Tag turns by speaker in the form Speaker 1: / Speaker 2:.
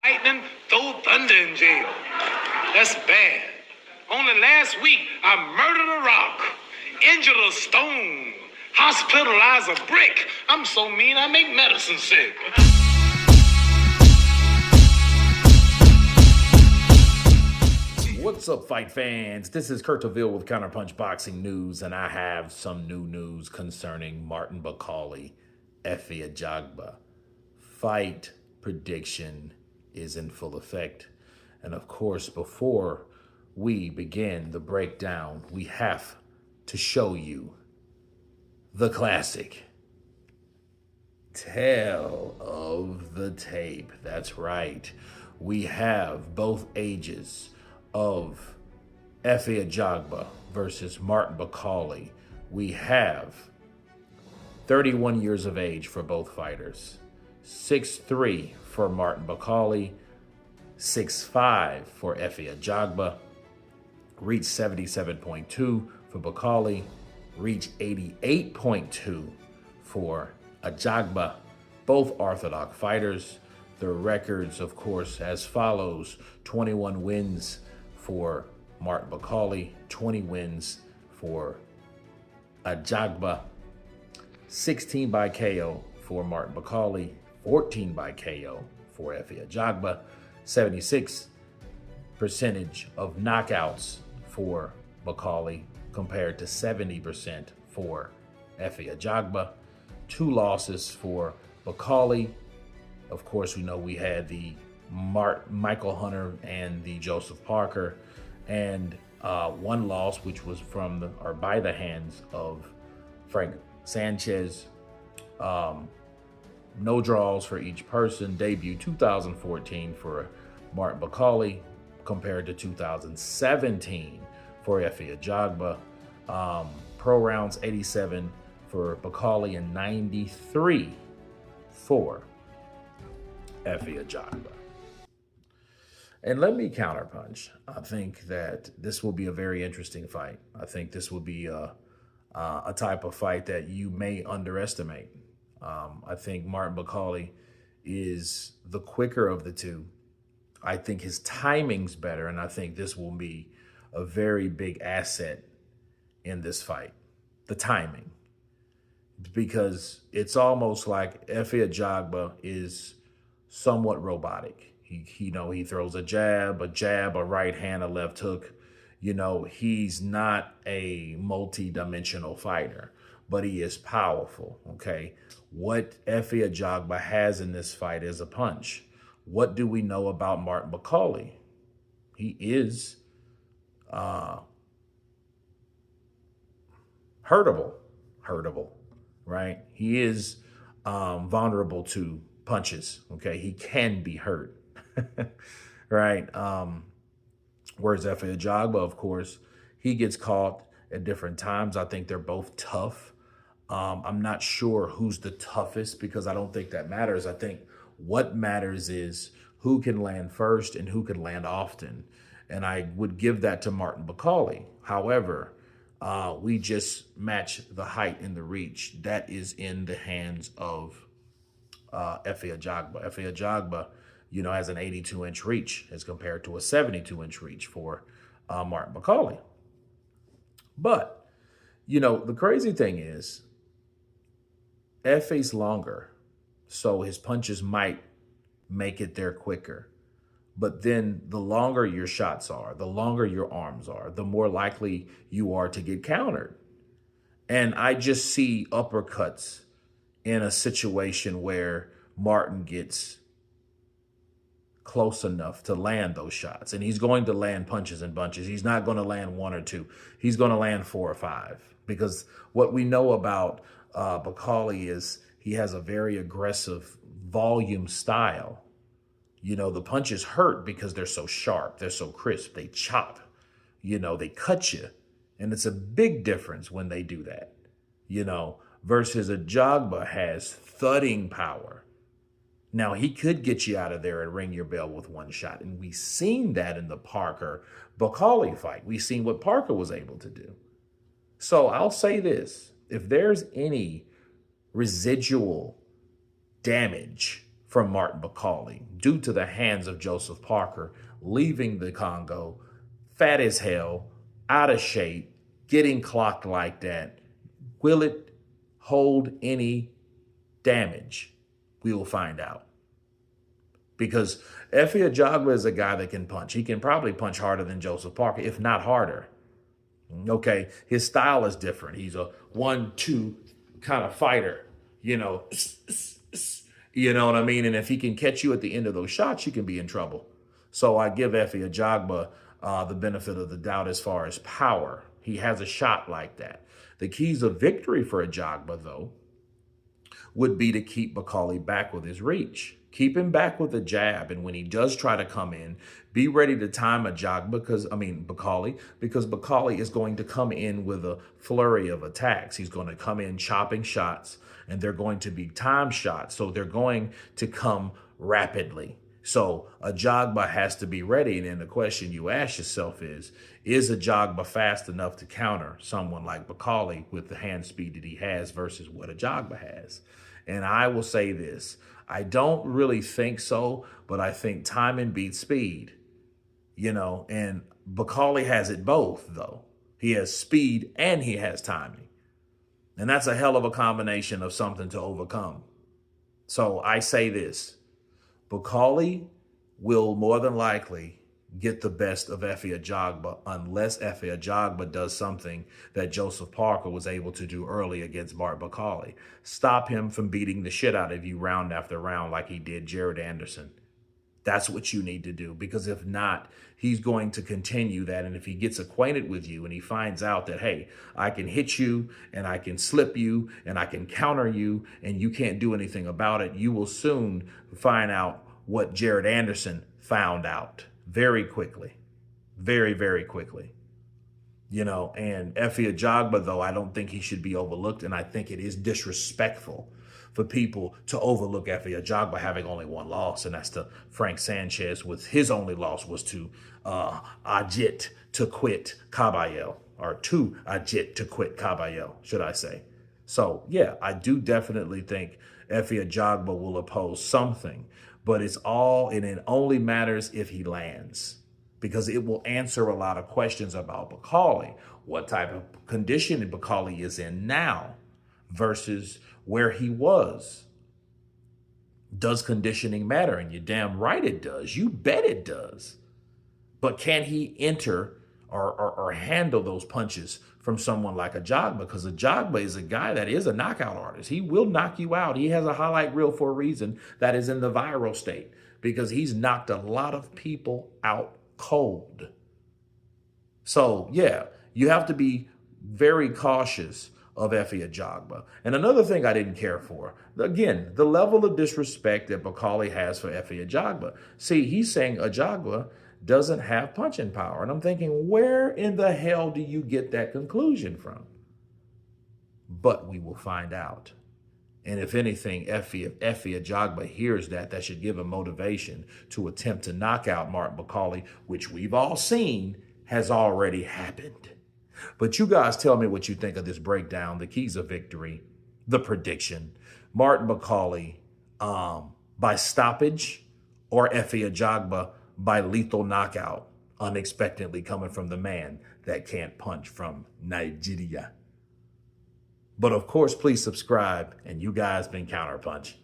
Speaker 1: Lightning, throw thunder in jail. That's bad. Only last week, I murdered a rock, injured a stone, hospitalized a brick. I'm so mean, I make medicine sick.
Speaker 2: What's up, fight fans? This is Kurt DeVille with Counterpunch Boxing News, and I have some new news concerning Martin Bakole, Efe Ajagba. Fight prediction is in full effect. And of course, before we begin the breakdown, we have to show you the classic tale of the tape. That's right. We have both ages of Efe Ajagba versus Martin Bakole. We have 31 years of age for both fighters. 6'3" for Martin Bakole, 6'5" for Efe Ajagba. Reach 77.2 for Bakole, reach 88.2 for Ajagba. Both orthodox fighters. Their records, of course, as follows: 21 wins for Martin Bakole, 20 wins for Ajagba, 16 by KO for Martin Bakole, 14 by KO for Efe Ajagba, 76% of knockouts for Bakole compared to 70% for Efe Ajagba. 2 losses for Bakole. Of course, we know we had the Michael Hunter and the Joseph Parker, and 1 loss, which was by the hands of Frank Sanchez. No draws for each person. Debut 2014 for Martin Bakole compared to 2017 for Efe Ajagba. Pro rounds 87 for Bakole and 93 for Efe Ajagba. And let me counterpunch. I think that this will be a very interesting fight. I think this will be a type of fight that you may underestimate. I think Martin Bakole is the quicker of the two. I think his timing's better, and I think this will be a very big asset in this fight. The timing. Because it's almost like Efe Ajagba is somewhat robotic. He throws a jab, a right hand, a left hook. He's not a multi-dimensional fighter, but he is powerful, okay? What Efe Ajagba has in this fight is a punch. What do we know about Martin Bakole? He is hurtable, right? He is vulnerable to punches, okay? He can be hurt, right? Whereas Efe Ajagba, of course, he gets caught at different times. I think they're both tough. I'm not sure who's the toughest because I don't think that matters. I think what matters is who can land first and who can land often. And I would give that to Martin Bakole. However, we just match the height and the reach. That is in the hands of Efe Ajagba. Efe Ajagba, has an 82-inch reach as compared to a 72-inch reach for Martin Bakole. But, the crazy thing is, Efe's longer, so his punches might make it there quicker. But then the longer your shots are, the longer your arms are, the more likely you are to get countered. And I just see uppercuts in a situation where Martin gets close enough to land those shots. And he's going to land punches and bunches. He's not going to land 1 or 2. He's going to land 4 or 5. Because what we know about Bakole is he has a very aggressive volume style. The punches hurt because they're so sharp. They're so crisp. They chop. They cut you. And it's a big difference when they do that. Versus Ajagba has thudding power. Now, he could get you out of there and ring your bell with 1 shot. And we've seen that in the Parker-Bakole fight. We've seen what Parker was able to do. So I'll say this. If there's any residual damage from Martin Bakole due to the hands of Joseph Parker leaving the Congo fat as hell, out of shape, getting clocked like that. Will it hold any damage? We will find out. Because Efe Ajagba is a guy that can punch. He can probably punch harder than Joseph Parker, if not harder. Okay, his style is different. He's a 1-2 kind of fighter, you know what I mean? And if he can catch you at the end of those shots, you can be in trouble. So I give Efe Ajagba the benefit of the doubt as far as power. He has a shot like that. The keys of victory for Ajagba, though, would be to keep Bakole back with his reach. Keep him back with a jab, and when he does try to come in, be ready to time Bakole, because Bakole is going to come in with a flurry of attacks. He's going to come in chopping shots, and they're going to be time shots, so they're going to come rapidly. So Ajagba has to be ready, and then the question you ask yourself is Ajagba fast enough to counter someone like Bakole with the hand speed that he has versus what Ajagba has? And I will say this, I don't really think so, but I think timing beats speed, and Bakole has it both, though. He has speed and he has timing. And that's a hell of a combination of something to overcome. So I say this, Bakole will more than likely get the best of Efe Ajagba unless Efe Ajagba does something that Joseph Parker was able to do early against Martin Bakole. Stop him from beating the shit out of you round after round like he did Jared Anderson. That's what you need to do, because if not, he's going to continue that. And if he gets acquainted with you and he finds out that, hey, I can hit you and I can slip you and I can counter you and you can't do anything about it, you will soon find out what Jared Anderson found out very quickly, very, very quickly. And Efe Ajagba, though, I don't think he should be overlooked. And I think it is disrespectful for people to overlook Efe Ajagba having only one loss, and that's to Frank Sanchez, with his only loss was to Ajit to quit Caballero, or to Ajit to quit Caballero, should I say. So, yeah, I do definitely think Efe Ajagba will oppose something, but it only matters if he lands, because it will answer a lot of questions about Bakole. What type of condition Bakole is in now versus where he was. Does conditioning matter? And you're damn right it does. You bet it does. But can he enter or handle those punches from someone like Ajagba? Because Ajagba is a guy that is a knockout artist. He will knock you out. He has a highlight reel for a reason that is in the viral state, because he's knocked a lot of people out cold. So, yeah, you have to be very cautious of Efe Ajagba. And another thing I didn't care for, again, the level of disrespect that Bakole has for Efe Ajagba. See, he's saying Ajagba doesn't have punching power. And I'm thinking, where in the hell do you get that conclusion from? But we will find out. And if anything, if Efe Ajagba hears that should give him motivation to attempt to knock out Martin Bakole, which we've all seen has already happened. But you guys tell me what you think of this breakdown, the keys of victory, the prediction. Martin Bakole by stoppage, or Efe Ajagba by lethal knockout, unexpectedly coming from the man that can't punch from Nigeria. But of course, please subscribe, and you guys been Counterpunch.